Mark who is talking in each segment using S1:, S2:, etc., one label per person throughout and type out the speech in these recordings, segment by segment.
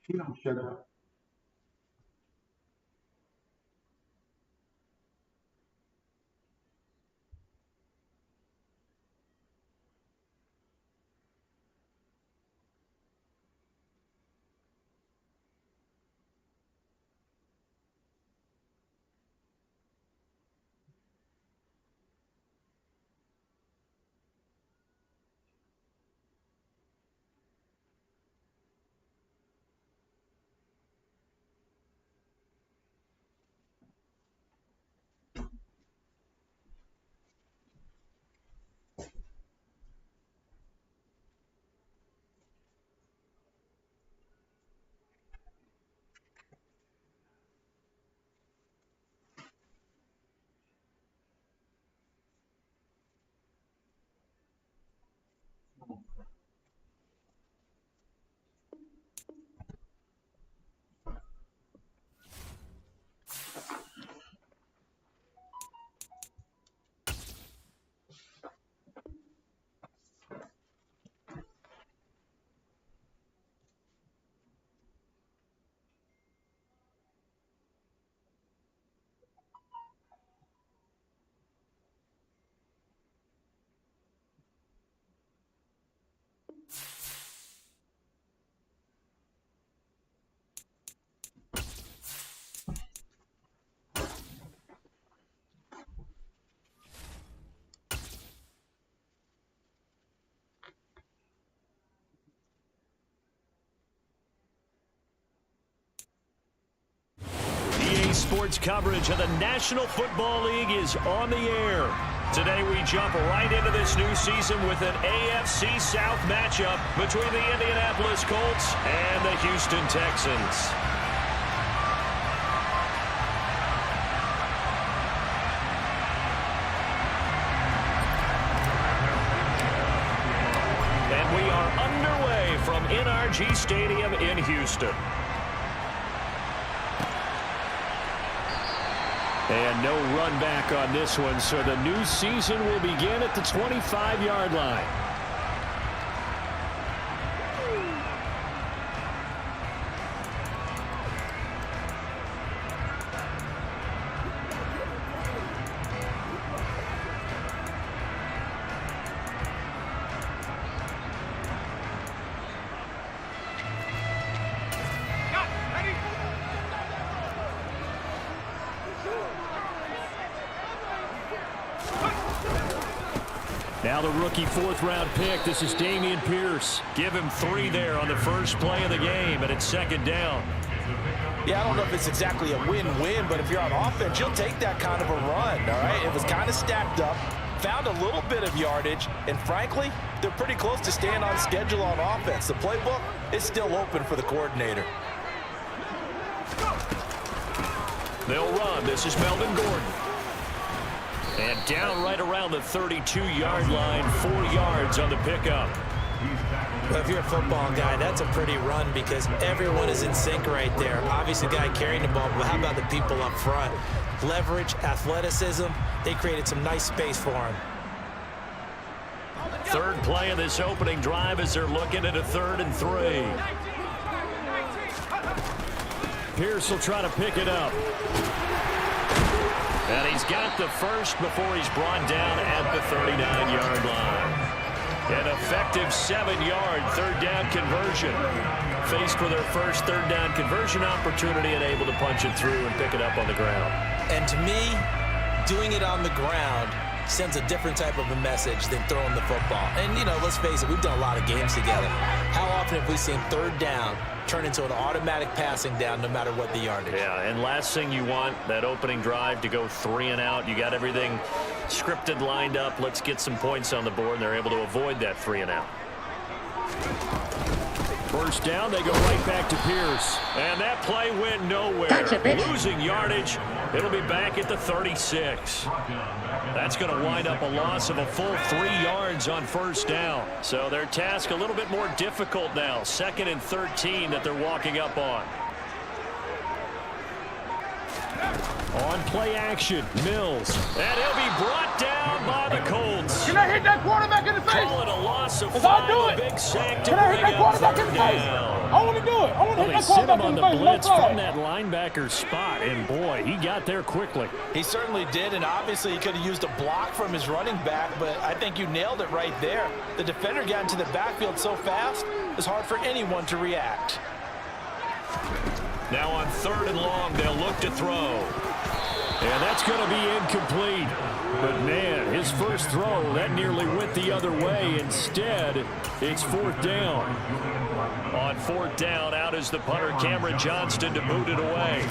S1: She don't shut up.
S2: Sports coverage of the National Football League is on the air. Today we jump right into this new season with an AFC South matchup between the Indianapolis Colts and the Houston Texans. And we are underway from NRG Stadium in Houston. And no run back on this one, so the new season will begin at the 25-yard line. Now the rookie fourth-round pick. This is Dameon Pierce. Give him 3 there on the first play of the game, and it's second down.
S3: Yeah, I don't know if it's exactly a win-win, but if you're on offense, you'll take that kind of a run, all right? It was kind of stacked up, found a little bit of yardage, and frankly, they're pretty close to staying on schedule on offense. The playbook is still open for the coordinator.
S2: They'll run. This is Melvin Gordon. And down right around the 32-yard line, 4 yards on the pickup.
S4: Well, if you're a football guy, that's a pretty run because everyone is in sync right there. Obviously, the guy carrying the ball, but how about the people up front? Leverage, athleticism, they created some nice space for him.
S2: Third play of this opening drive as they're looking at a 3rd and 3. Pierce will try to pick it up. And he's got the first before he's brought down at the 39-yard line. An effective 7-yard third-down conversion. Faced with their first third-down conversion opportunity and able to punch it through and pick it up on the ground.
S4: And to me, doing it on the ground sends a different type of a message than throwing the football. And, you know, let's face it, we've done a lot of games together. How often have we seen third down turn into an automatic passing down no matter what the yardage?
S2: Yeah, and last thing you want, that opening drive to go 3 and out. You got everything scripted, lined up. Let's get some points on the board, and they're able to avoid that 3 and out. First down, they go right back to Pierce. And that play went nowhere. Losing yardage. It'll be back at the 36. That's going to wind up a loss of a full 3 yards on first down. So their task a little bit more difficult now. 2nd and 13 that they're walking up on. On play action, Mills. And he'll be brought down by the Colts.
S1: Can I hit that quarterback in the face?
S2: Call it a loss Loss of 5, a big sack to bring up third down.
S1: I want to do it. I want to hit
S2: They
S1: that
S2: sent him
S1: quarterback
S2: on
S1: in
S2: the
S1: the face.
S2: blitz
S1: Left
S2: from
S1: side.
S2: that linebacker spot, and boy, he got there quickly.
S3: He certainly did, and obviously he could have used a block from his running back, but I think you nailed it right there. The defender got into the backfield so fast, it's hard for anyone to react.
S2: Now on 3rd and long, they'll look to throw. And that's going to be incomplete. But, man, his first throw, that nearly went the other way. Instead, it's 4th down. On 4th down, out is the punter, Cameron Johnston, to boot it away.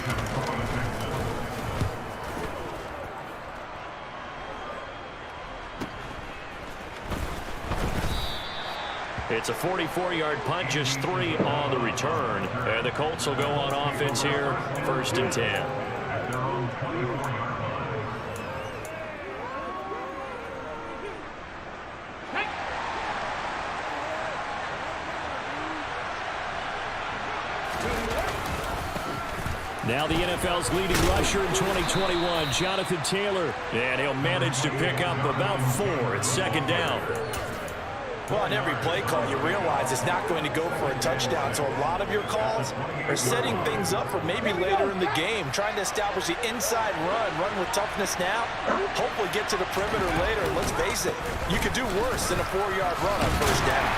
S2: It's a 44-yard punt, just 3 on the return. And the Colts will go on offense here, 1st and 10. Now the NFL's leading rusher in 2021, Jonathan Taylor. And he'll manage to pick up about 4 at 2nd down.
S3: Well, on every play call, you realize it's not going to go for a touchdown, so a lot of your calls are setting things up for maybe later in the game, trying to establish the inside run with toughness now, hopefully get to the perimeter later. And let's face it, you could do worse than a 4-yard run on 1st down.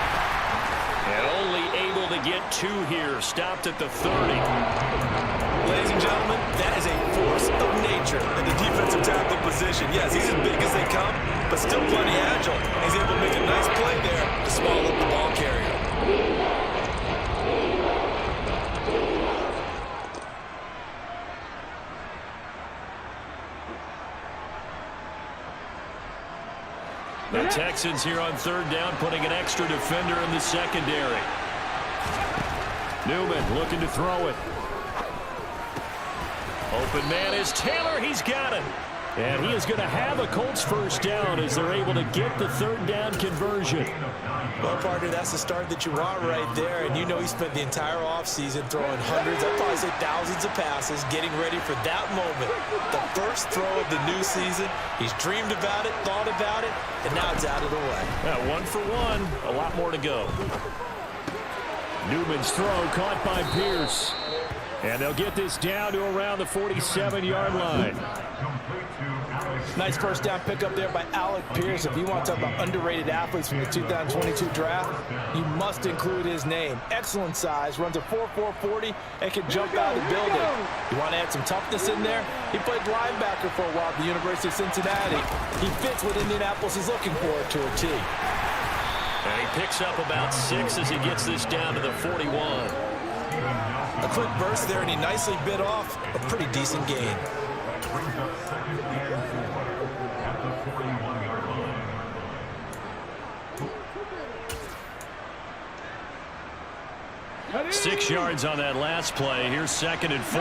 S2: And only able to get 2 here, stopped at the 30.
S4: Ladies and gentlemen, that is a force of nature in the defensive tackle position. Yes, he's as big as they come, but still plenty agile. He's able to make a nice play there to swallow up the ball carrier.
S2: The Texans here on 3rd down, putting an extra defender in the secondary. Newman looking to throw it. Open man is Taylor. He's got it. And he is going to have a Colts 1st down as they're able to get the 3rd down conversion.
S4: Well, partner, that's the start that you want right there. And you know he spent the entire offseason throwing hundreds, I'd probably say thousands of passes, getting ready for that moment. The first throw of the new season. He's dreamed about it, thought about it, and now it's out of the way.
S2: Yeah, 1 for 1. A lot more to go. Newman's throw caught by Pierce. And they'll get this down to around the 47-yard line.
S3: Nice 1st down pickup there by Alec Pierce. If you want to talk about underrated athletes from the 2022 draft, you must include his name. Excellent size, runs a 4.4 40, and can jump out of the building. You want to add some toughness in there? He played linebacker for a while at the University of Cincinnati. He fits what Indianapolis is looking for to a T.
S2: And he picks up about 6 as he gets this down to the 41.
S4: A quick burst there, and he nicely bit off a pretty decent gain.
S2: Six yards on that last play. Here's 2nd and 4.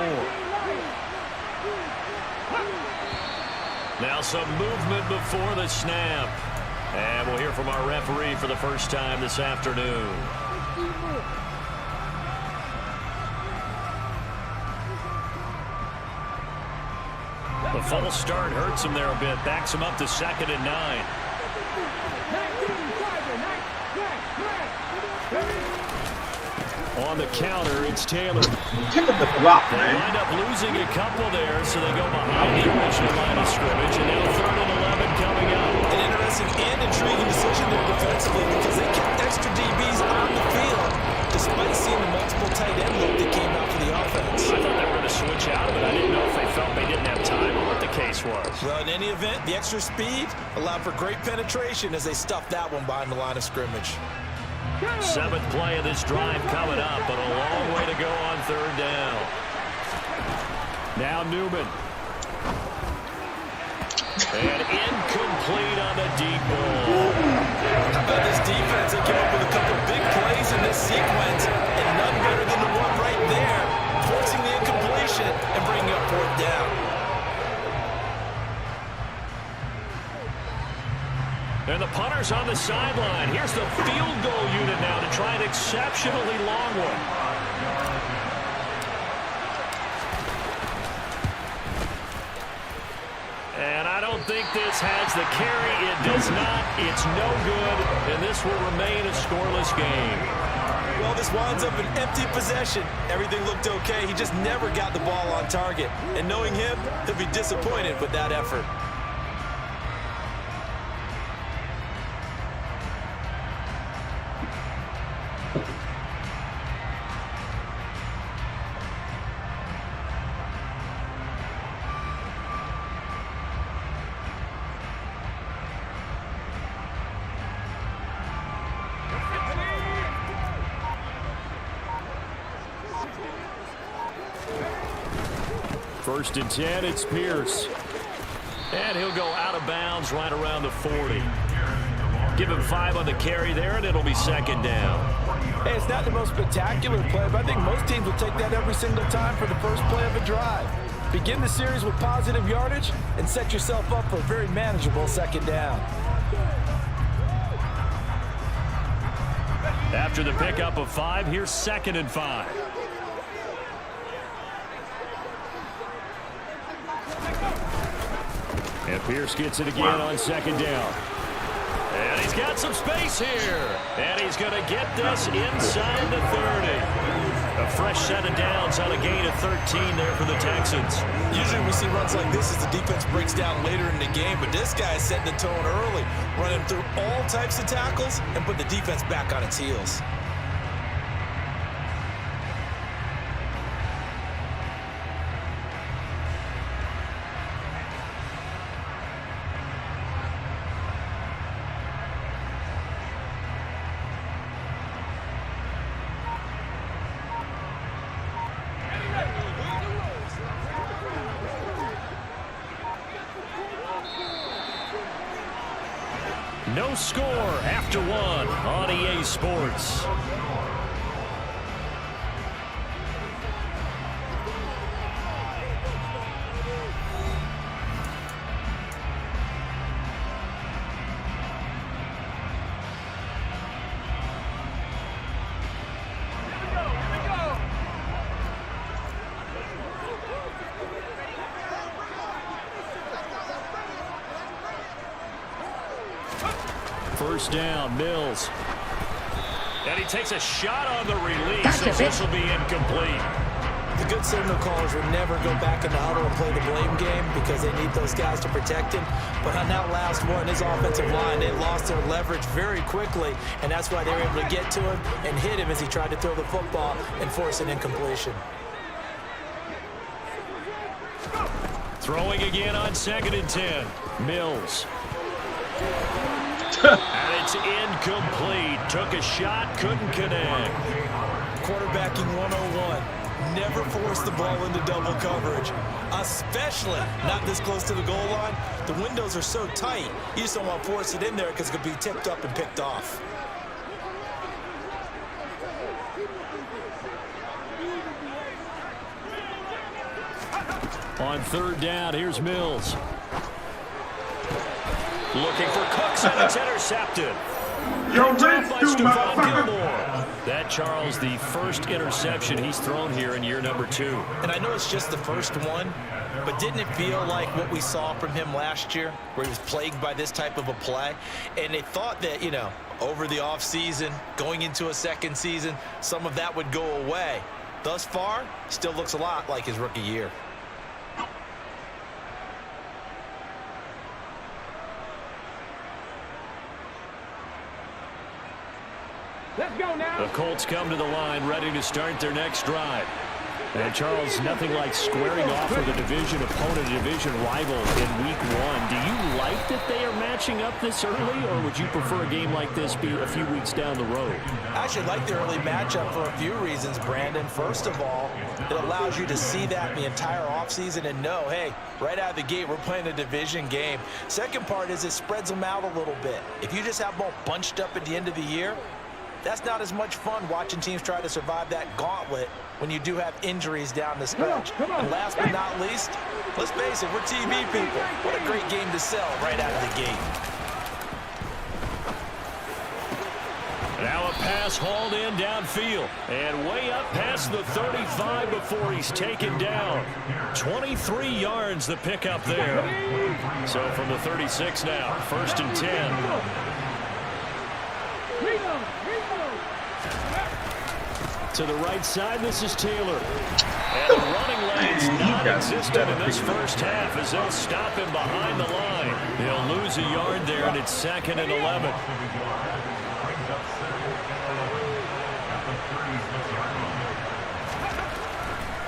S2: Now some movement before the snap. And we'll hear from our referee for the first time this afternoon. The false start hurts him there a bit. Backs him up to 2nd and 9. On the counter, it's Taylor.
S1: Pick up the block,
S2: They
S1: man.
S2: wind up losing a couple there, so they go behind the original line of scrimmage, and now 3rd and 11 coming up.
S4: An interesting and intriguing decision there defensively because they kept extra DBs on the field despite seeing the multiple tight end look that came out for the offense.
S2: I thought they were going to switch out of it. I didn't know if they felt they didn't have time or what the case was.
S4: Well, in any event, the extra speed allowed for great penetration as they stuffed that one behind the line of scrimmage.
S2: 7th play of this drive coming up, but a long way to go on 3rd down. Now Newman. And incomplete on the deep ball.
S4: How about this defense? They came up with a couple of big plays in this sequence, and none better than the one right there, forcing the incompletion and bringing up 4th down.
S2: And the punter's on the sideline. Here's the field goal unit now to try an exceptionally long one. And I don't think this has the carry. It does not. It's no good. And this will remain a scoreless game.
S3: Well, this winds up an empty possession. Everything looked okay. He just never got the ball on target. And knowing him, he'll be disappointed with that effort.
S2: First and 10, it's Pierce. And he'll go out of bounds right around the 40. Give him 5 on the carry there, and it'll be second down.
S3: Hey, it's not the most spectacular play, but I think most teams will take that every single time for the first play of a drive. Begin the series with positive yardage and set yourself up for a very manageable second down.
S2: After the pickup of 5, here's second and 5. And Pierce gets it again on second down. And he's got some space here. And he's going to get this inside the 30. A fresh set of downs on a gain of 13 there for the Texans.
S3: Usually we see runs like this as the defense breaks down later in the game, but this guy is setting the tone early, running through all types of tackles and put the defense back on its heels.
S2: No score after 1 on EA Sports. First down, Mills. And he takes a shot on the release, and this will be incomplete.
S4: The good signal callers will never go back in the huddle and play the blame game because they need those guys to protect him. But on that last one, his offensive line, they lost their leverage very quickly, and that's why they were able to get to him and hit him as he tried to throw the football and force an incompletion.
S2: Throwing again on second and 10. Mills. And it's incomplete. Took a shot, couldn't connect.
S3: Quarterbacking 101. Never force the ball into double coverage, especially not this close to the goal line. The windows are so tight, you just don't want to force it in there because it could be tipped up and picked off.
S2: On third down, here's Mills. Looking for Cooks, and it's intercepted. Picked up by Stephon Gilmore. That, Charles, the first interception he's thrown here in year number 2.
S4: And I know it's just the first one, but didn't it feel like what we saw from him last year, where he was plagued by this type of a play? And they thought that, you know, over the offseason, going into a second season, some of that would go away. Thus far, still looks a lot like his rookie year.
S1: Let's go now.
S2: The Colts come to the line, ready to start their next drive. And Charles, nothing like squaring off with a division opponent, a division rival in week 1. Do you like that they are matching up this early, or would you prefer a game like this be a few weeks down the road?
S4: I actually like the early matchup for a few reasons, Brandon. First of all, it allows you to see that the entire offseason and know, hey, right out of the gate, we're playing a division game. Second part is it spreads them out a little bit. If you just have them all bunched up at the end of the year, that's not as much fun watching teams try to survive that gauntlet when you do have injuries down the stretch. And last but not least, let's face it, we're TV people. What a great game to sell right out of the gate.
S2: Now a pass hauled in downfield. And way up past the 35 before he's taken down. 23 yards the pickup there. So from the 36 now, 1st and 10. To the right side, this is Taylor. And the running lane's non-existent in this first half as they'll stop him behind the line. He'll lose a yard there, and it's 2nd and 11.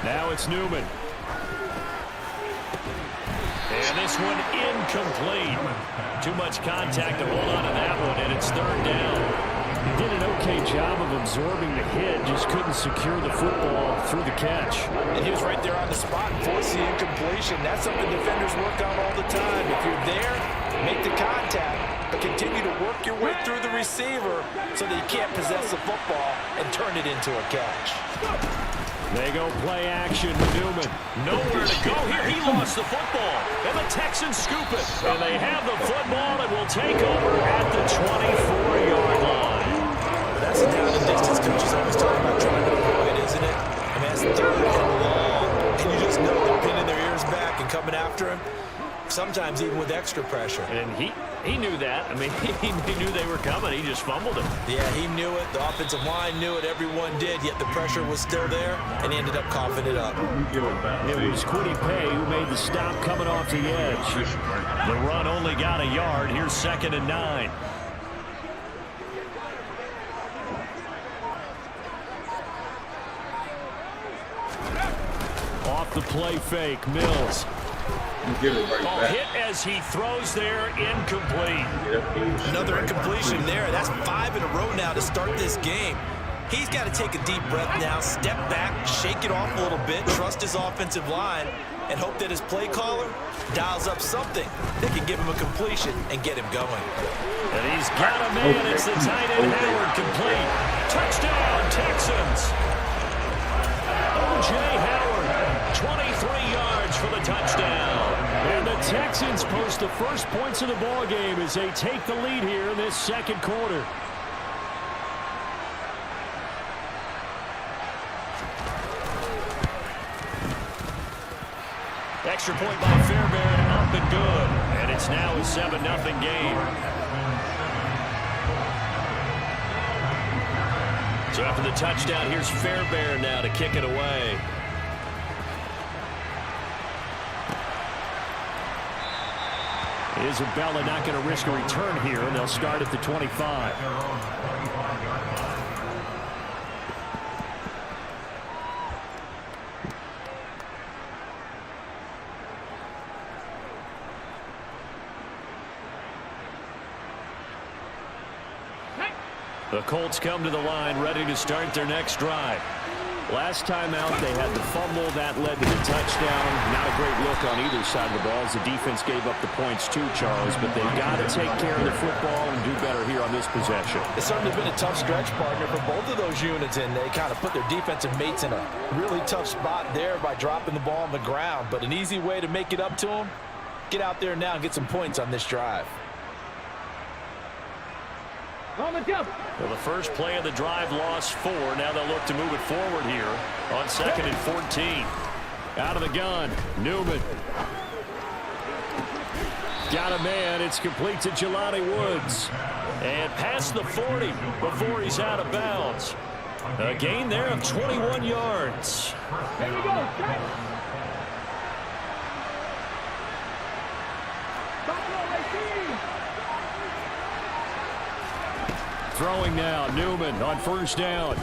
S2: Now it's Newman. And this one incomplete. Too much contact to hold on to that one, and it's 3rd down.
S1: He did an okay job of absorbing the hit, just couldn't secure the football through the catch.
S3: And he was right there on the spot and forced the incompletion. That's something defenders work on all the time. If you're there, make the contact, but continue to work your way through the receiver so that you can't possess the football and turn it into a catch.
S2: They go play action with Newman. Nowhere to go here. He lost the football. And the Texans scoop it. And they have the football and will take over at the 24-yard line.
S4: That's a down and distance coaches always talk about trying to avoid, isn't it? I mean, that's 3rd and long. And you just know they're pinning their ears back and coming after him. Sometimes even with extra pressure.
S2: And he knew that. I mean, he knew they were coming. He just fumbled it.
S4: Yeah, he knew it. The offensive line knew it. Everyone did. Yet the pressure was still there, and he ended up coughing it up.
S2: It was Quiddy Pay who made the stop coming off the edge. The run only got a yard. Here's 2nd and 9. Off the play fake, Mills. Hit as he throws there, incomplete.
S4: Another incompletion there. That's 5 in a row now to start this game. He's got to take a deep breath now, step back, shake it off a little bit, trust his offensive line, and hope that his play caller dials up something that can give him a completion and get him going.
S2: And he's got a man. It's the tight end Howard, complete. Touchdown, Texans. O.J. Howard, 23 yards for the touchdown. And the Texans post the first points of the ball game as they take the lead here in this 2nd quarter. Extra point by Fairbairn, up and good. And it's now a 7-0 game. So after the touchdown, here's Fairbairn now to kick it away. Isabella not going to risk a return here, and they'll start at the 25. The Colts come to the line, ready to start their next drive. Last time out, they had the fumble. That led to the touchdown. Not a great look on either side of the ball as the defense gave up the points too, Charles. But they've got to take care of the football and do better here on this possession.
S3: It's certainly been a tough stretch, partner, for both of those units, and they kind of put their defensive mates in a really tough spot there by dropping the ball on the ground. But an easy way to make it up to them, get out there now and get some points on this drive.
S1: On the jump.
S2: Well, the first play of the drive lost 4. Now they'll look to move it forward here on 2nd and 14. Out of the gun, Newman. Got a man. It's complete to Jelani Woods. And past the 40 before he's out of bounds. A gain there of 21 yards.
S1: Here we go.
S2: Throwing now, Newman on 1st down.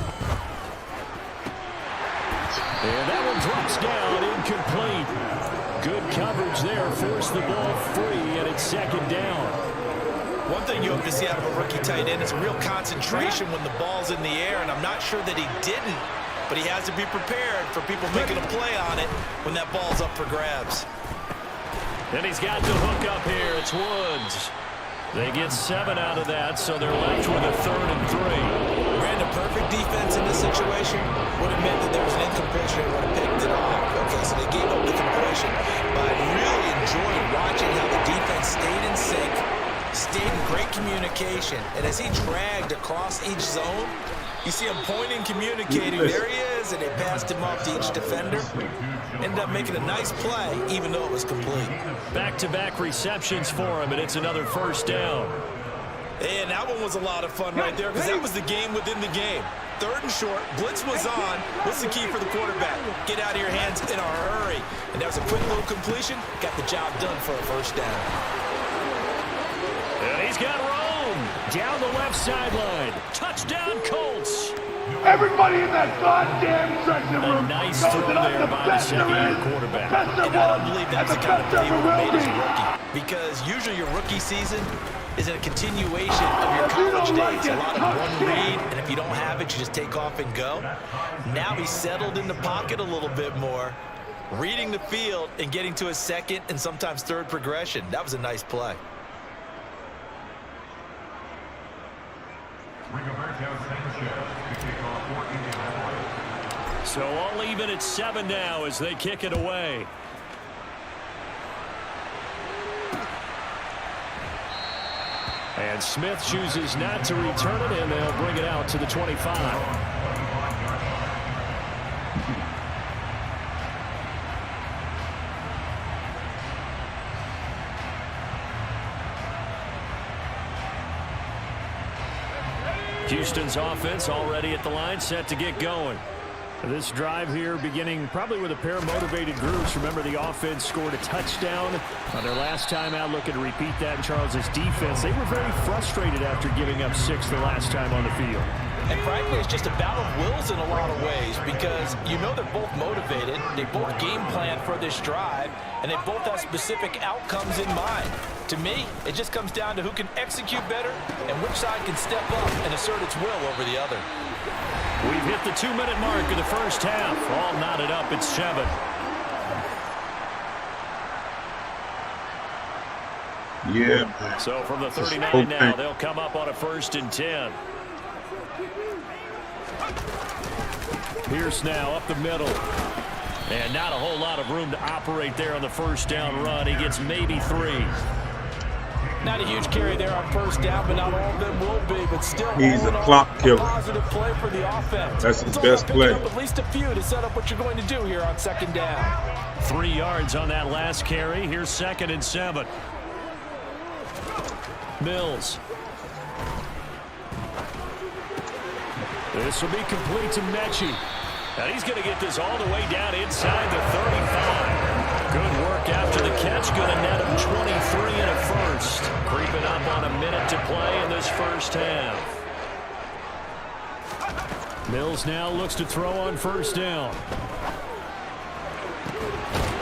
S2: And that one drops down, incomplete. Good coverage there, forced the ball free, and it's 2nd down.
S4: One thing you hope to see out of a rookie tight end is a real concentration when the ball's in the air, and I'm not sure that he didn't, but he has to be prepared for people making a play on it when that ball's up for grabs.
S2: And he's got the hook up here. It's Woods. They get 7 out of that, so they're left with a 3rd and 3.
S4: Ran a perfect defense in this situation. Would have meant that there was an incompletion and would have picked it off. Okay, so they gave up the completion. But I really enjoyed watching how the defense stayed in sync, stayed in great communication, and as he dragged across each zone, you see him pointing, communicating. There he is, and they passed him off to each defender. Ended up making a nice play, even though it was complete.
S2: Back-to-back receptions for him, and it's another first down.
S4: And that one was a lot of fun right there, because that was the game within the game. 3rd and short, blitz was on. What's the key for the quarterback? Get out of your hands in a hurry. And that was a quick little completion. Got the job done for a first down.
S2: And he's got Rome down the left sideline. Touchdown, Colts.
S5: Everybody in that goddamn dressing room
S2: A nice
S5: knows
S2: throw
S5: that I'm
S2: there
S5: the
S2: by the
S5: best there
S2: second-year
S5: is,
S2: quarterback.
S5: best there
S4: And I don't
S5: was,
S4: believe
S5: and
S4: that's
S5: the
S4: the kind
S5: best
S4: of play
S5: ever
S4: we
S5: will
S4: made as a
S5: be.
S4: rookie. Because usually your rookie season is in a continuation of your
S5: If you
S4: college
S5: don't like
S4: days. A
S5: it,
S4: lot of
S5: tough
S4: one
S5: shit.
S4: read, and if you don't have it, you just take off and go. Now he's settled in the pocket a little bit more, reading the field and getting to his second and sometimes third progression. That was a nice play.
S2: So all even at 7 now as they kick it away. And Smith chooses not to return it, and they'll bring it out to the 25. Houston's offense already at the line, set to get going. This drive here beginning probably with a pair of motivated groups. Remember, the offense scored a touchdown on their last time out. Looking to repeat that in Charles's defense. They were very frustrated after giving up 6 the last time on the field.
S4: And frankly, it's just a battle of wills in a lot of ways, because you know they're both motivated, they both game plan for this drive, and they both have specific outcomes in mind. To me, it just comes down to who can execute better and which side can step up and assert its will over the other.
S2: We've hit the 2-minute mark of the first half. All knotted up at 7.
S5: Yeah, man.
S2: So from the 39 now, they'll come up on a 1st and 10. Pierce now up the middle. And not a whole lot of room to operate there on the first down run. He gets maybe 3.
S4: Not a huge carry there on first down, but not all of them will be. But still,
S5: He's a
S4: all in
S5: clock
S4: all,
S5: killer.
S4: a positive play for the offense.
S5: That's his
S4: It's all
S5: best
S4: about picking
S5: play.
S4: up at least a few to set up what you're going to do here on 2nd down.
S2: 3 yards on that last carry. Here's 2nd and 7. Mills. This will be complete to Mechie. And he's going to get this all the way down inside the 35. Good work after the catch. Going to net him 23 and a first. Creeping up on a minute to play in this first half. Mills now looks to throw on first down.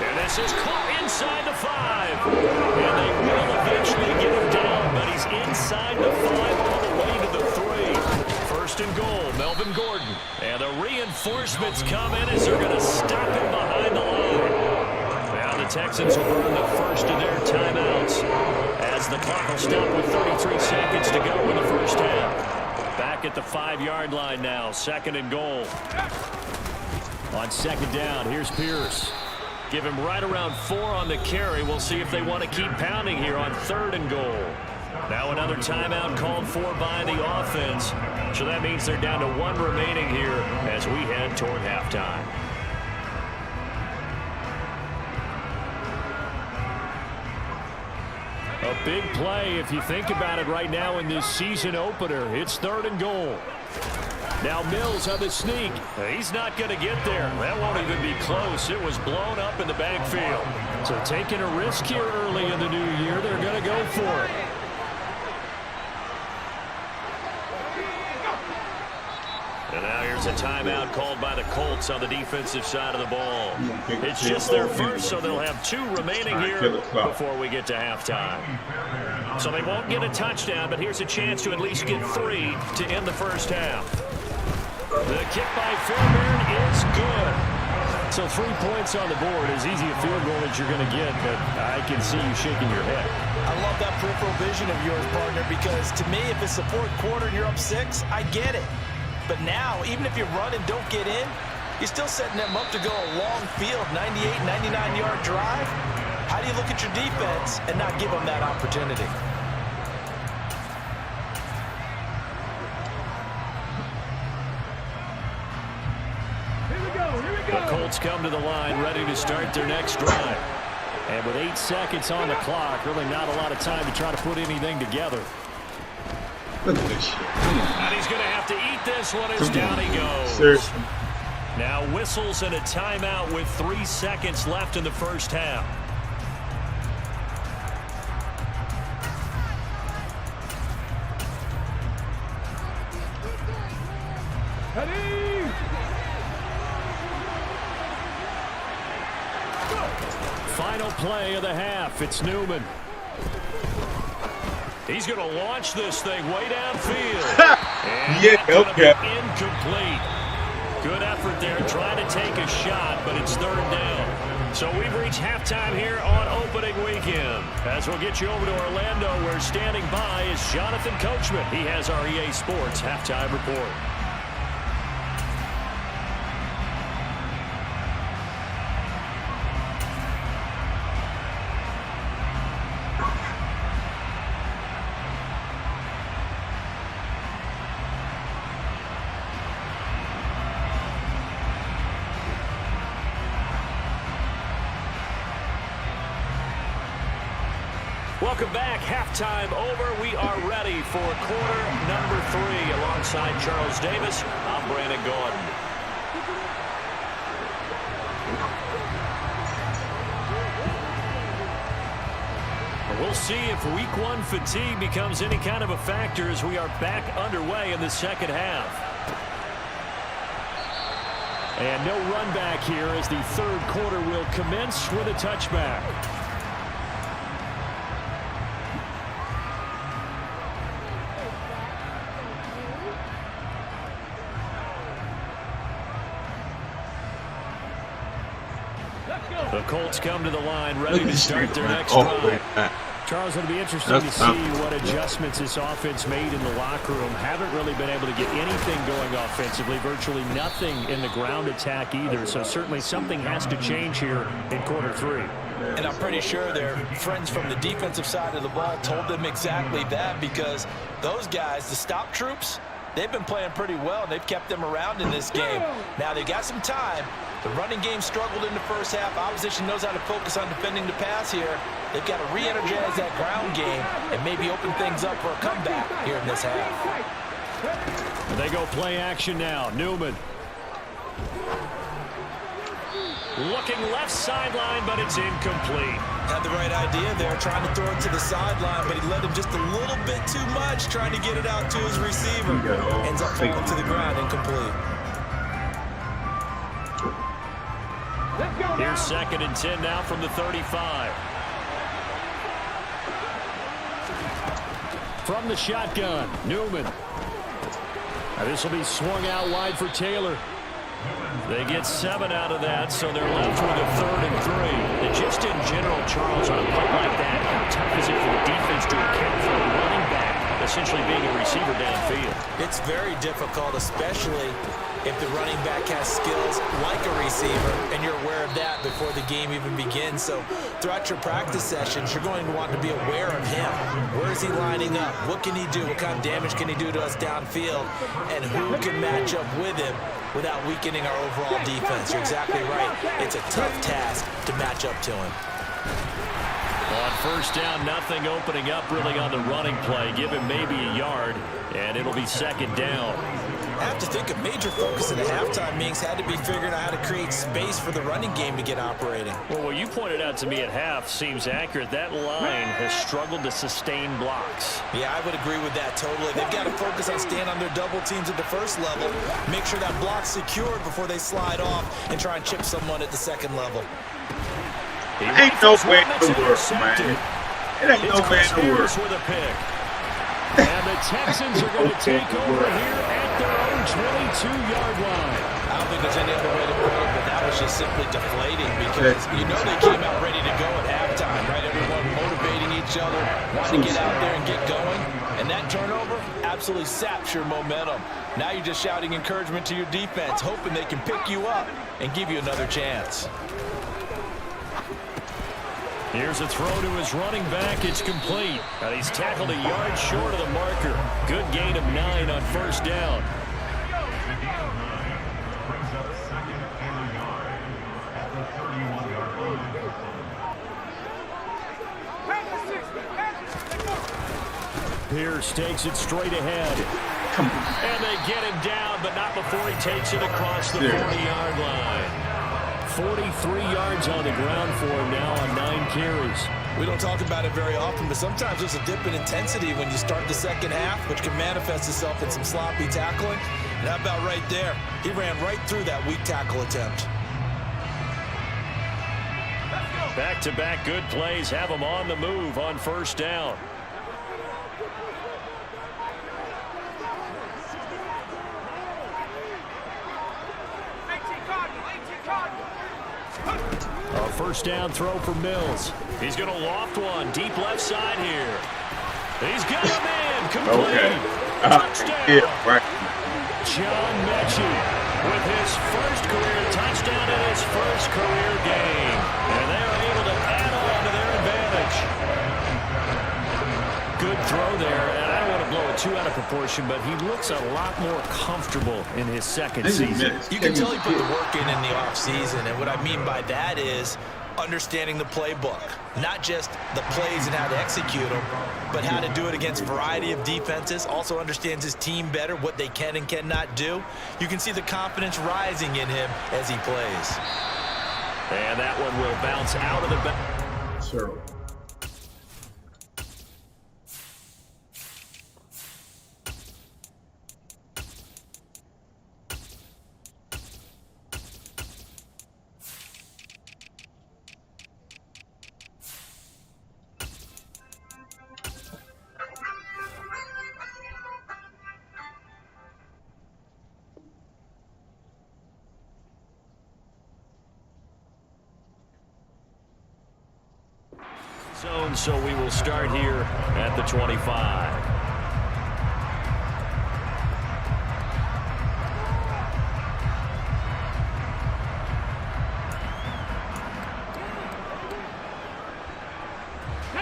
S2: And this is caught inside the 5. And they will eventually get him down, but he's inside the 5 all the way to the 3. 1st and goal, Melvin Gordon. And the reinforcements come in as they're going to stop him behind the line. Now the Texans will burn the first of their timeouts as the clock will stop with 33 seconds to go in the first half. Back at the 5-yard line now, 2nd and goal. On 2nd down, here's Pierce. Give him right around 4 on the carry. We'll see if they want to keep pounding here on 3rd and goal. Now another timeout called for by the offense. So that means they're down to 1 remaining here as we head toward halftime. A big play if you think about it right now in this season opener. It's 3rd and goal. Now Mills on the sneak. He's not going to get there. That won't even be close. It was blown up in the backfield. So taking a risk here early in the new year, they're going to go for it. And now here's a timeout called by the Colts on the defensive side of the ball. It's just their first, so they'll have 2 remaining here before we get to halftime. So they won't get a touchdown, but here's a chance to at least get 3 to end the first half. The kick by Fairbairn is good. So 3 points on the board, as easy a field goal as you're going to get, but I can see you shaking your head.
S4: I love that peripheral vision of yours, partner, because to me, if it's the 4th quarter and you're up 6, I get it. But now, even if you run and don't get in, you're still setting them up to go a long field, 98, 99-yard drive. How do you look at your defense and not give them that opportunity?
S2: The Colts come to the line, ready to start their next drive.
S1: And with 8 seconds on the clock, really not a lot of time to try to put anything together.
S5: Look at this shit. Come on.
S2: And he's going to have to eat this one as down he goes.
S5: Seriously.
S2: Now whistles and a timeout with 3 seconds left in the first half.
S1: Final play of the half. It's Newman.
S2: He's going to launch this thing way downfield. And
S5: Yeah, okay.
S2: incomplete. Good effort there trying to take a shot, but it's third down. So we've reached halftime here on opening weekend. As we'll get you over to Orlando, where standing by is Jonathan Coachman. He has our EA Sports halftime report. Welcome back. Halftime over. We are ready for quarter number 3. Alongside Charles Davis, I'm Brandon Gordon. We'll see if week 1 fatigue becomes any kind of a factor as we are back underway in the second half.
S1: And no run back here as the third quarter will commence with a touchback.
S2: The Colts come to the line, ready to start their next drive.
S1: Charles, it'll be interesting to see what adjustments this offense made in the locker room. Haven't really been able to get anything going offensively, virtually nothing in the ground attack either. So certainly something has to change here in quarter 3.
S3: And I'm pretty sure their friends from the defensive side of the ball told them exactly that, because those guys, the stop troops, they've been playing pretty well, and they've kept them around in this game. Now, they got some time. The running game struggled in the first half. Opposition knows how to focus on defending the pass here. They've got to re-energize that ground game and maybe open things up for a comeback here in this half.
S1: They go play action now. Newman.
S2: Looking left sideline, but it's incomplete.
S4: Had the right idea there, trying to throw it to the sideline, but he led him just a little bit too much, trying to get it out to his receiver. Ends up falling to the ground, incomplete.
S2: Here's 2nd and 10 now from the 35.
S1: From the shotgun, Newman. Now this will be swung out wide for Taylor.
S2: They get 7 out of that, so they're left with a 3rd and 3. And just in general, Charles, on a play like that, how tough is it for the defense to account for a running back essentially being a receiver downfield?
S4: It's very difficult, especially if the running back has skills like a receiver, and you're aware of that before the game even begins. So throughout your practice sessions, you're going to want to be aware of him. Where is he lining up? What can he do? What kind of damage can he do to us downfield? And who can match up with him without weakening our overall defense? You're exactly right. It's a tough task to match up to him.
S2: On first down, nothing opening up really on the running play. Give him maybe a yard, and it'll be 2nd down.
S4: I have to think a major focus in the halftime meetings had to be figuring out how to create space for the running game to get operating.
S2: Well, what you pointed out to me at half seems accurate. That line has struggled to sustain blocks.
S4: Yeah, I would agree with that totally. They've got to focus on staying on their double teams at the first level, make sure that block's secured before they slide off and try and chip someone at the second level.
S5: Ain't no way to work, man. It ain't no way to work.
S2: With a pick.
S1: And the Texans are going to take over here at their own 22-yard line.
S3: I don't think there's any other way to put it, but that was just simply deflating, because you know they came out ready to go at halftime, right? Everyone motivating each other, wanting to get out there and get going. And that turnover absolutely saps your momentum. Now you're just shouting encouragement to your defense, hoping they can pick you up and give you another chance.
S2: Here's a throw to his running back. It's complete. And he's tackled a yard short of the marker. Good gain of 9 on first down.
S1: Pierce takes it straight ahead.
S2: And they get him down, but not before he takes it across the 40-yard line.
S1: 43 yards on the ground for him now on 9 carries.
S4: We don't talk about it very often, but sometimes there's a dip in intensity when you start the second half, which can manifest itself in some sloppy tackling. And how about right there? He ran right through that weak tackle attempt.
S2: Back-to-back good plays have him on the move on first down.
S1: A first down throw for Mills.
S2: He's going to loft one deep left side here. He's got a man complete. Touchdown.
S1: John Mechie
S2: with his first career touchdown in his first career game. And they're able to add on to their advantage.
S1: Good throw there, and I don't want to blow it too out of proportion, but he looks a lot more comfortable in his second season.
S4: You can tell he put the work in the offseason, and what I mean by that is understanding the playbook. Not just the plays and how to execute them, but how to do it against a variety of defenses. Also understands his team better, what they can and cannot do. You can see the confidence rising in him as he plays.
S2: And that one will bounce out of the back.
S5: Sure.
S2: So we will start here at the 25.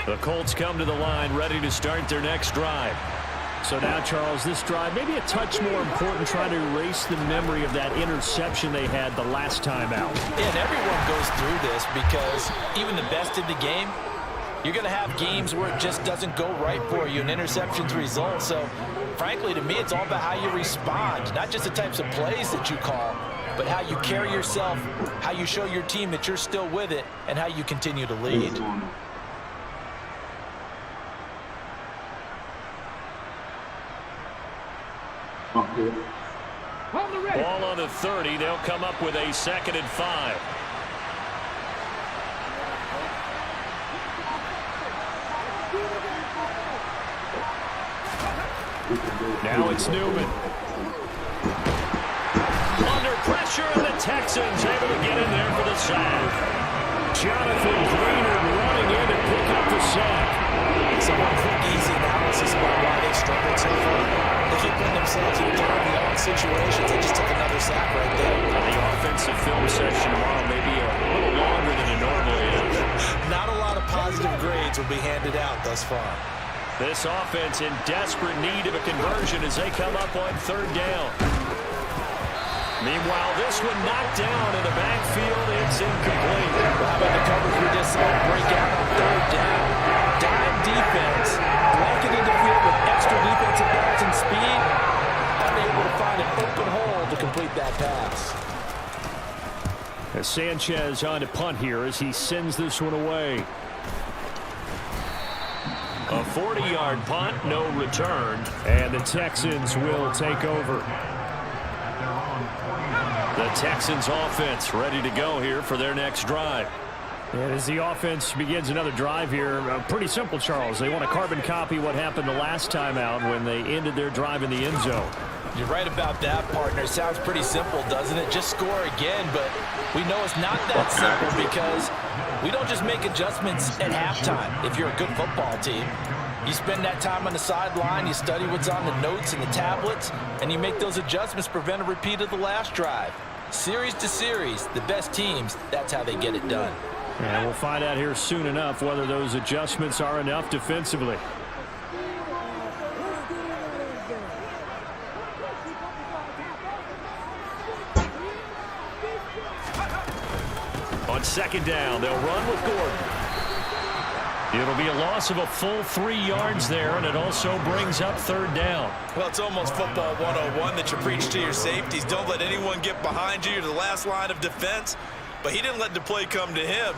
S2: The Colts come to the line ready to start their next drive.
S1: So now, Charles, this drive maybe a touch more important, trying to erase the memory of that interception they had the last time out.
S4: And everyone goes through this because even the best in the game, you're going to have games where it just doesn't go right for you, and interceptions result. So, frankly, to me, it's all about how you respond, not just the types of plays that you call, but how you carry yourself, how you show your team that you're still with it, and how you continue to lead.
S2: Ball on the 30. They'll come up with a 2nd and 5.
S1: Now it's Newman.
S2: Under pressure, and the Texans able to get in there for the sack.
S1: Jonathan Greenard running in to pick up the sack.
S4: Some quick, easy analysis about why they struggled so far. They keep putting themselves in third and long situations. They just took another sack right there.
S2: The offensive film session tomorrow may be a little longer than it normally is.
S4: Not a lot of positive grades will be handed out thus far.
S2: This offense in desperate need of a conversion as they come up on 3rd down. Meanwhile, this one knocked down in the backfield. It's incomplete.
S4: How about the coverage we just saw break out on 3rd down? Dime defense, blanketed the field with extra defensive backs and speed, unable to find an open hole to complete that pass.
S1: As Sanchez on to punt here as he sends this one away.
S2: A 40-yard punt, no return.
S1: And the Texans will take over.
S2: The Texans offense ready to go here for their next drive.
S1: And as the offense begins another drive here, pretty simple, Charles. They want to carbon copy what happened the last time out when they ended their drive in the end zone.
S4: You're right about that, partner. Sounds pretty simple, doesn't it? Just score again, but we know it's not that simple because we don't just make adjustments at halftime if you're a good football team. You spend that time on the sideline, you study what's on the notes and the tablets, and you make those adjustments to prevent a repeat of the last drive. Series to series, the best teams, that's how they get it done.
S1: And we'll find out here soon enough whether those adjustments are enough defensively.
S2: On second down, they'll run with Gordon. It'll be a loss of a full 3 yards there, and it also brings up third down.
S3: Well, it's almost football 101 that you preach to your safeties. Don't let anyone get behind you. You're the last line of defense. But he didn't let the play come to him.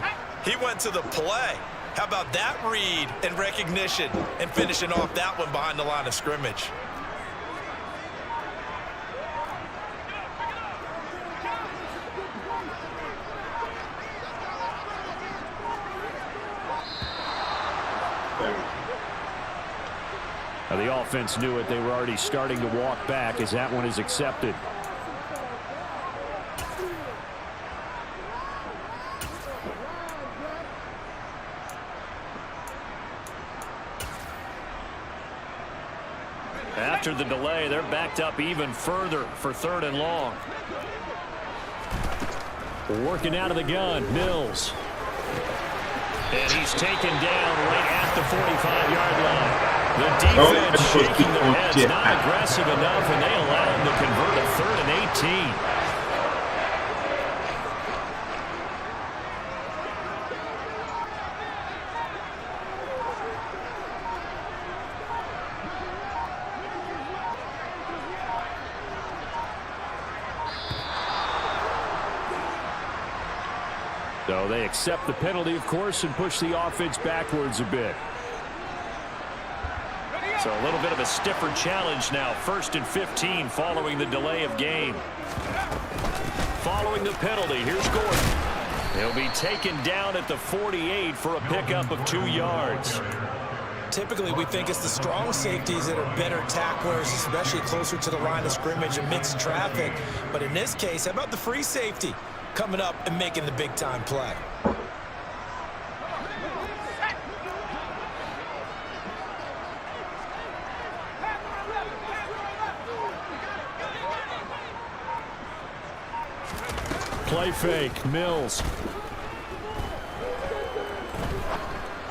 S3: He went to the play. How about that read and recognition and finishing off that one behind the line of scrimmage?
S1: Now, the offense knew it. They were already starting to walk back as that one is accepted. After the delay, they're backed up even further for third and long. Working out of the gun, Mills. And he's taken down right at the 45-yard line. The defense shaking their heads, not aggressive enough, and they allow him to convert a 3rd and 18. So they accept the penalty, of course, and push the offense backwards a bit. So a little bit of a stiffer challenge now. 1st and 15 following the delay of game. Following the penalty, here's Gordon. He'll be taken down at the 48 for a pickup of 2 yards.
S4: Typically, we think it's the strong safeties that are better tacklers, especially closer to the line of scrimmage amidst traffic. But in this case, how about the free safety coming up and making the big-time play?
S1: Play fake, Mills.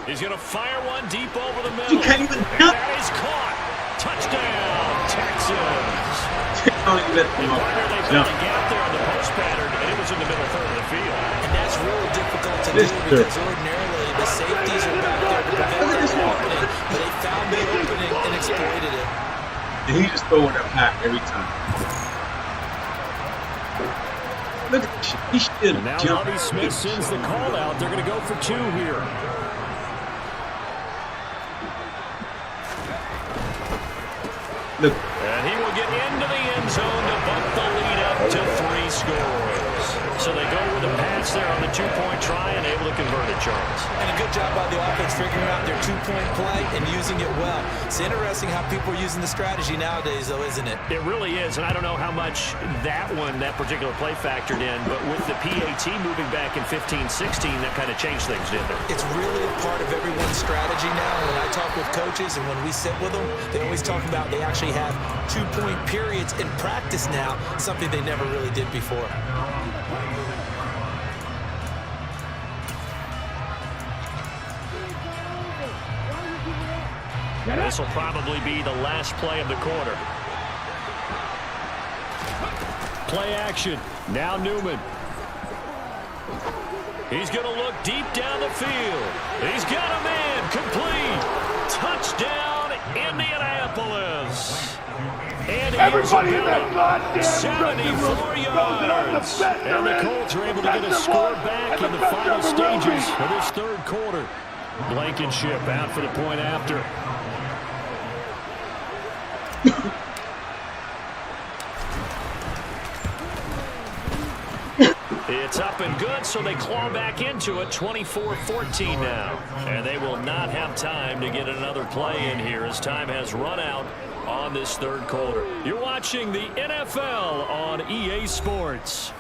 S2: He's going to fire one deep over the middle.
S5: You can't even
S2: jump. That is caught. Touchdown, Texans.
S5: Don't even let them
S2: They found a gap there on the post pattern, and it was in the middle third of the field.
S4: And that's really difficult to do because ordinarily the safeties are back there to prevent that opening, but they found the opening and exploited it.
S5: And he just throwing that pack every time. Look at this shit. He should
S1: And now
S5: jump.
S1: Lovie Smith sends the call out. They're going to go for 2 here.
S5: Look.
S2: And he will get into the end zone to bump the lead up to 3 scores. So they go with a pass there on the 2-point try and able to convert it, Charles.
S4: And a good job by the offense figuring out their 2-point play and using it well. It's interesting how people are using the strategy nowadays, though, isn't it?
S2: It really is, and I don't know how much that particular play factored in, but with the PAT moving back in 15-16, that kind of changed things, didn't it?
S4: It's really a part of everyone's strategy now. When I talk with coaches and when we sit with them, they always talk about they actually have 2-point periods in practice now, something they never really did before.
S2: This will probably be the last play of the quarter.
S1: Play action. Now Newman.
S2: He's going to look deep down the field. He's got a man complete. Touchdown, Indianapolis. And
S6: everybody in that goddamn
S2: 74 yards.
S1: And the Colts are able to get a score back in the final stages of this 3rd quarter. Blankenship out for the point after.
S2: It's up and good, so they claw back into it, 24-14 now. And they will not have time to get another play in here as time has run out on this 3rd quarter. You're watching the NFL on EA Sports.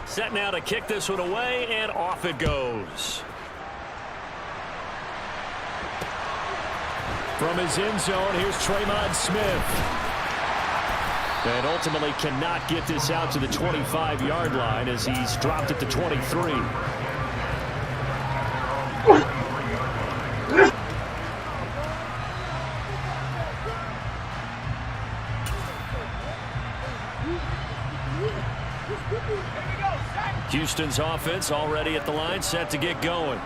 S2: Set now to kick this one away, and off it goes.
S1: From his end zone, here's Traymon Smith. And ultimately cannot get this out to the 25-yard line as he's dropped at the 23. Houston's offense already at the line, set to get going.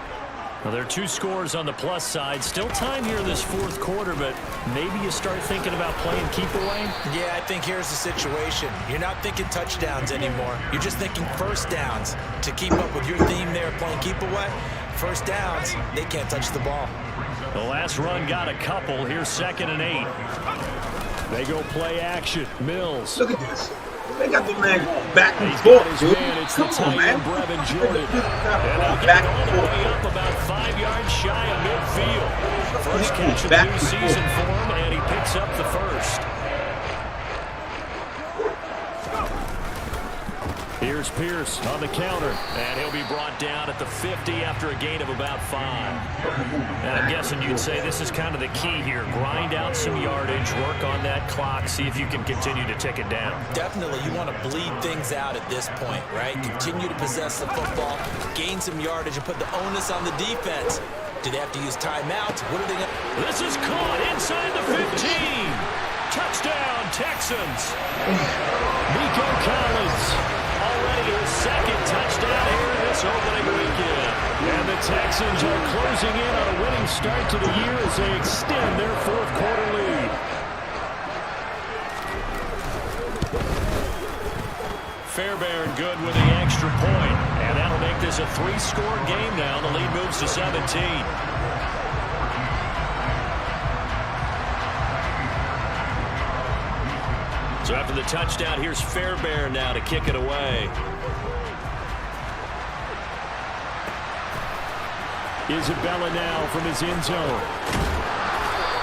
S1: Well, there are 2 scores on the plus side. Still time here in this fourth quarter, but maybe you start thinking about playing keep away?
S4: Yeah, I think here's the situation. You're not thinking touchdowns anymore. You're just thinking first downs. To keep up with your theme there, playing keep away, first downs, they can't touch the ball.
S1: The last run got a couple. Here's 2nd and 8. They go play action. Mills.
S5: Look at this. They got the man back and
S1: He's
S5: forth,
S1: got his
S5: dude.
S1: man. It's the
S5: Come on, man.
S1: Brevin Jordan. And they'll get
S5: Back
S1: it all
S5: and
S1: the
S5: forth.
S1: way up about 5 yards shy of midfield. First catch of the
S5: Back
S1: new
S5: and
S1: season
S5: forth.
S1: for him, and he picks up the first. Here's Pierce on the counter, and he'll be brought down at the 50 after a gain of about 5. And I'm guessing you'd say this is kind of the key here. Grind out some yardage, work on that clock, see if you can continue to tick it down.
S4: Definitely, you want to bleed things out at this point, right? Continue to possess the football, gain some yardage, and put the onus on the defense. Do they have to use timeouts? What are they going to...
S1: This is caught inside the 15. Touchdown, Texans. Nico Collins. Already his 2nd touchdown here this opening weekend. And the Texans are closing in on a winning start to the year as they extend their fourth quarter lead. Fairbairn good with the extra point. And that'll make this a 3-score game now. The lead moves to 17. So after the touchdown, here's Fairbairn now to kick it away. Isabella now from his end zone.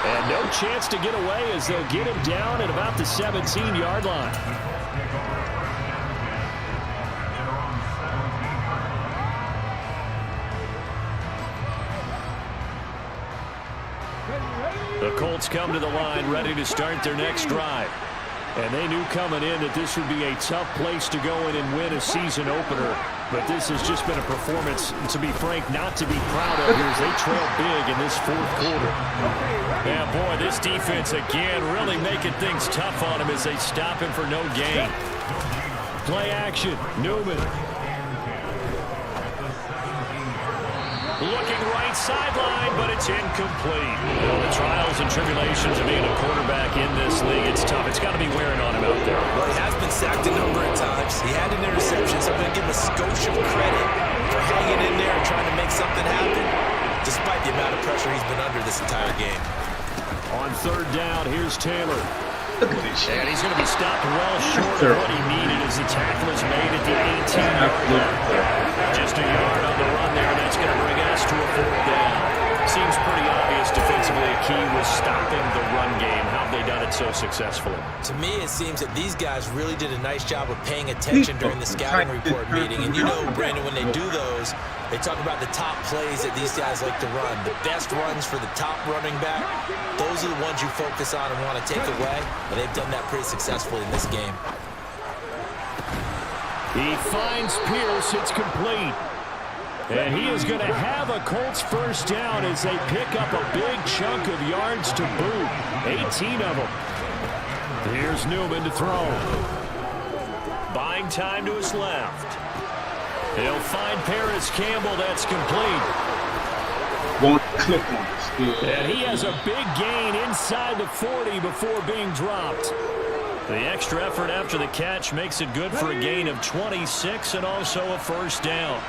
S1: And no chance to get away as they'll get him down at about the 17-yard line. The Colts come to the line ready to start their next drive. And they knew coming in that this would be a tough place to go in and win a season opener. But this has just been a performance, to be frank, not to be proud of here as they trail big in this fourth quarter. Yeah, boy, this defense again really making things tough on him as they stop him for no gain. Play action, Newman. Looking right sideline, but it's incomplete. Well, the trials and tribulations of being a quarterback in this league, it's tough. It's got to be wearing on him out there.
S4: Well, he has been sacked a number of times. He had an interception, so I'm going to give him a skosh of credit for hanging in there and trying to make something happen, despite the amount of pressure he's been under this entire game.
S1: On 3rd down, here's Taylor.
S5: Look at this shit.
S1: And he's going to be stopped well short of what he needed as the tackle is made at the 18-yard line. Just a yard on the run there, and that's going to bring us to a 4th down. Seems pretty obvious defensively a key was stopping the run game. How have they done it so successfully?
S4: To me, it seems that these guys really did a nice job of paying attention during the scouting report meeting. And you know, Brandon, when they do those, they talk about the top plays that these guys like to run. The best runs for the top running back, those are the ones you focus on and want to take away. And they've done that pretty successfully in this game.
S1: He finds Pierce. It's complete. And he is going to have a Colts first down as they pick up a big chunk of yards to boot. 18 of them. Here's Newman to throw. Buying time to his left. He'll find Paris Campbell. That's complete.
S5: Won't click on this.
S1: And he has a big gain inside the 40 before being dropped. The extra effort after the catch makes it good for a gain of 26 and also a first down.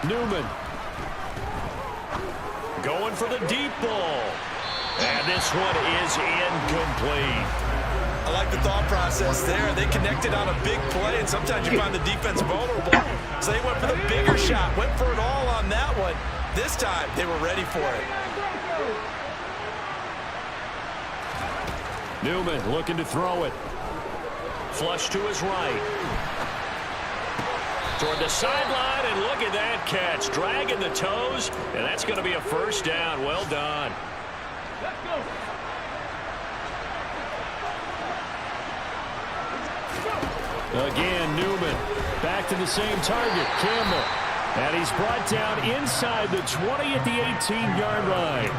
S1: Newman. Going for the deep ball. And this one is incomplete.
S3: I like the thought process there. They connected on a big play, and sometimes you find the defense vulnerable. So they went for the bigger shot, went for it all on that one. This time, they were ready for it.
S1: Newman looking to throw it. Flush to his right.
S2: Toward the sideline, and look at that catch. Dragging the toes, and that's going to be a first down. Well done.
S1: Let's go. Again, Newman. Back to the same target, Campbell. And he's brought down inside the 20 at the 18-yard line.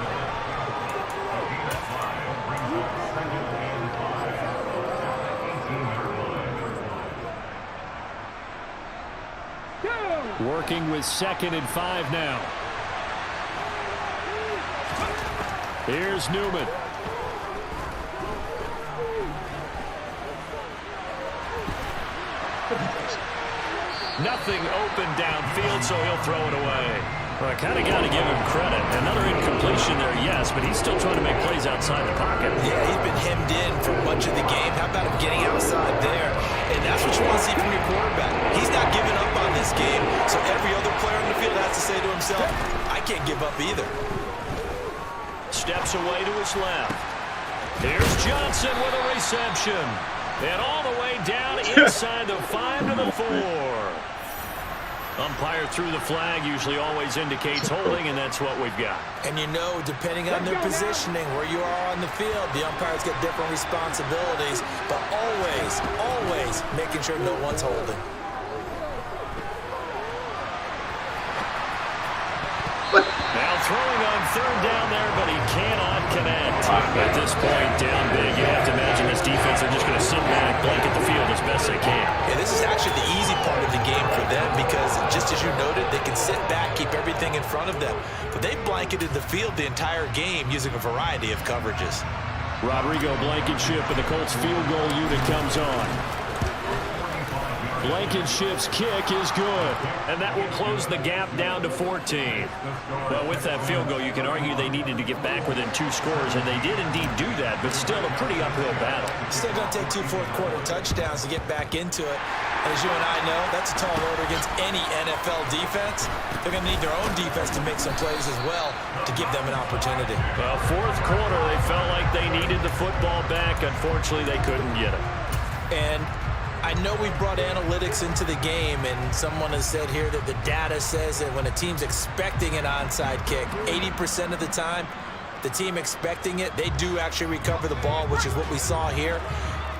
S1: Working with 2nd and 5 now. Here's Newman.
S2: Nothing open downfield, so he'll throw it away. Well, I kind of got to give him credit. Another incompletion there, yes, but he's still trying to make plays outside the pocket.
S4: Yeah, he's been hemmed in for much of the game. How about him getting outside there? And that's what you want to see from your quarterback. He's not giving up on this game, so every other player on the field has to say to himself, I can't give up either.
S2: Steps away to his left. Here's Johnson with a reception. And all the way down inside the 5 to the 4. Umpire threw the flag, usually always indicates holding, and that's what we've got.
S4: And you know, depending on their positioning, where you are on the field, the umpires get different responsibilities, but always making sure no one's holding.
S2: Now throwing on 3rd down there, but he cannot connect. At this point, down big, you have to imagine this defense are just going to sit back, blanket the field as best they can.
S4: Yeah, this is actually the easy part of the game for them because, just as you noted, they can sit back, keep everything in front of them. But they blanketed the field the entire game using a variety of coverages.
S1: Rodrigo Blankenship and the Colts field goal unit comes on. Blankenship's kick is good.
S2: And that will close the gap down to 14. Well, with that field goal, you can argue they needed to get back within 2 scores, and they did indeed do that, but still a pretty uphill battle.
S4: Still going to take 2 fourth-quarter touchdowns to get back into it. As you and I know, that's a tall order against any NFL defense. They're going to need their own defense to make some plays as well to give them an opportunity.
S2: Well, 4th quarter, they felt like they needed the football back. Unfortunately, they couldn't get it.
S4: And I know we brought analytics into the game, and someone has said here that the data says that when a team's expecting an onside kick, 80% of the time, the team expecting it, they do actually recover the ball, which is what we saw here.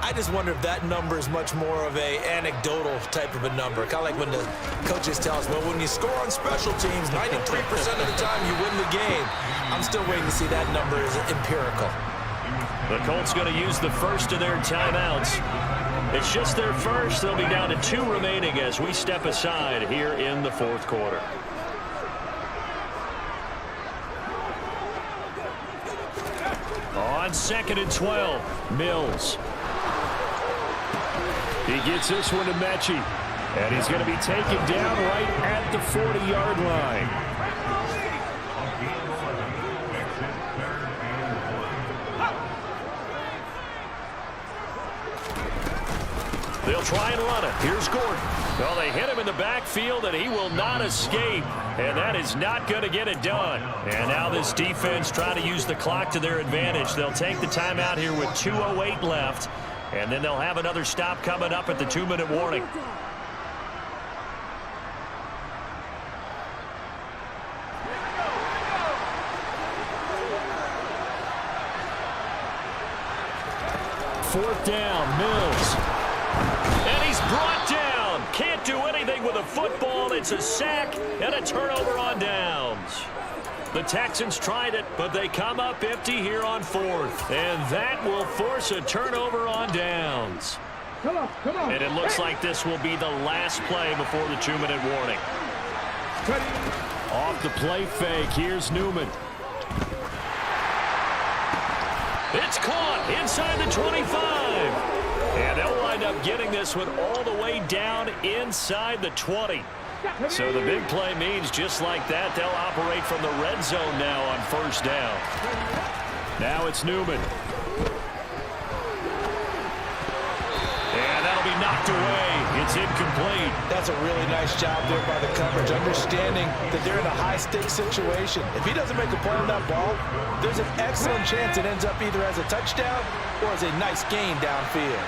S4: I just wonder if that number is much more of a anecdotal type of a number. Kind of like when the coaches tell us, well, when you score on special teams, 93% of the time you win the game. I'm still waiting to see that number is empirical.
S2: The Colts going to use the first of their timeouts. It's just their first. They'll be down to 2 remaining as we step aside here in the 4th quarter. On 2nd and 12, Mills.
S1: He gets this one to Mechie. And he's going to be taken down right at the 40-yard line.
S2: They'll try and run it. Here's Gordon. Well, they hit him in the backfield, and he will not escape. And that is not going to get it done. And now this defense trying to use the clock to their advantage. They'll take the timeout here with 2:08 left. And then they'll have another stop coming up at the 2-minute warning.
S1: Fourth down, Mills.
S2: And he's brought down. Can't do anything with a football. It's a sack and a turnover on downs. The Texans tried it, but they come up empty here on 4th. And that will force a turnover on downs.
S1: Come on.
S2: And it looks like this will be the last play before the 2-minute warning.
S1: Off the play fake, here's Newman.
S2: It's caught inside the 25. And they'll wind up getting this one all the way down inside the 20. So the big play means just like that, they'll operate from the red zone now on 1st down.
S1: Now it's Newman.
S2: And that'll be knocked away. It's incomplete.
S3: That's a really nice job there by the coverage, understanding that they're in a high-stakes situation. If he doesn't make a play on that ball, there's an excellent chance it ends up either as a touchdown or as a nice gain downfield.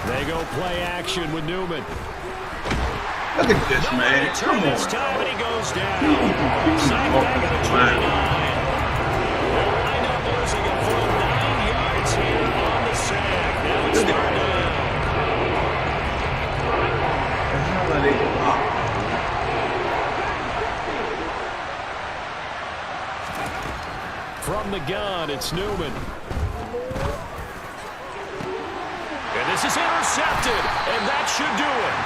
S1: They go play action with Newman.
S5: Look at this, man. Come on.
S2: Time and he goes down. Sack back at the 29. They'll wind up losing a full 9 yards here on the sack. Now it's 3rd down.
S5: How are they?
S1: From the gun, it's Newman.
S2: And this is intercepted, and that should do it.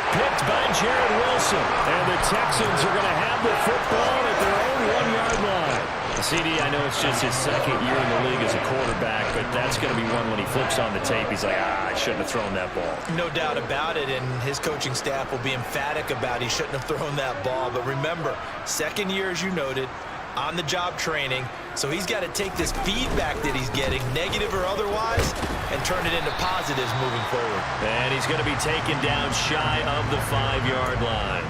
S1: Picked by Jared Wilson. And the Texans are going to have the football at their own 1-yard line. CD, I know it's just his 2nd year in the league as a quarterback, but that's going to be one when he flips on the tape. He's like, I shouldn't have thrown that ball.
S4: No doubt about it, and his coaching staff will be emphatic about he shouldn't have thrown that ball. But remember, 2nd year, as you noted, on-the-job training, so he's got to take this feedback that he's getting, negative or otherwise, and turn it into positives moving forward.
S2: And he's going to be taken down shy of the 5-yard line.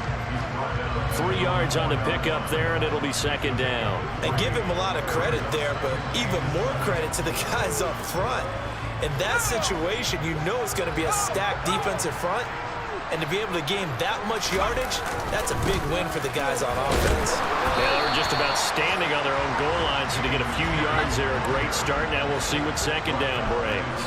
S2: 3 yards on the pickup there, and it'll be 2nd down.
S4: And give him a lot of credit there, but even more credit to the guys up front. In that situation, you know it's going to be a stacked defensive front, and to be able to gain that much yardage, that's a big win for the guys on offense.
S2: Yeah, they were just about standing on their own goal line, so to get a few yards there, a great start. Now we'll see what 2nd down brings.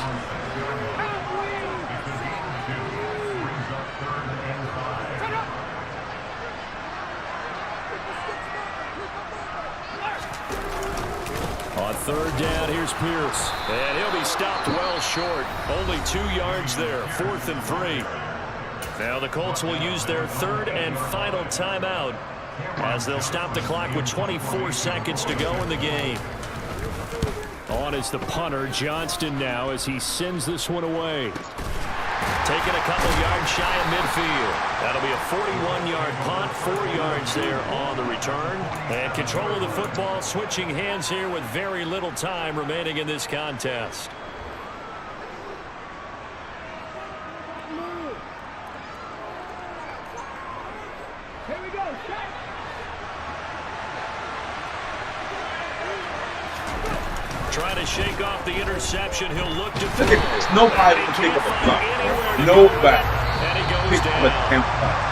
S1: On 3rd down, here's Pierce.
S2: And he'll be stopped well short. Only 2 yards there, 4th and 3. Now the Colts will use their 3rd and final timeout as they'll stop the clock with 24 seconds to go in the game.
S1: On is the punter, Johnston, now as he sends this one away.
S2: Taking a couple yards shy of midfield. That'll be a 41-yard punt, 4 yards there on the return. And control of the football switching hands here with very little time remaining in this contest. Trying to shake off the interception. He'll look to
S5: Look at this. Nobody can pick up a punt. Nobody.
S2: And he goes
S5: Pick up a
S2: down.
S5: 10 punt.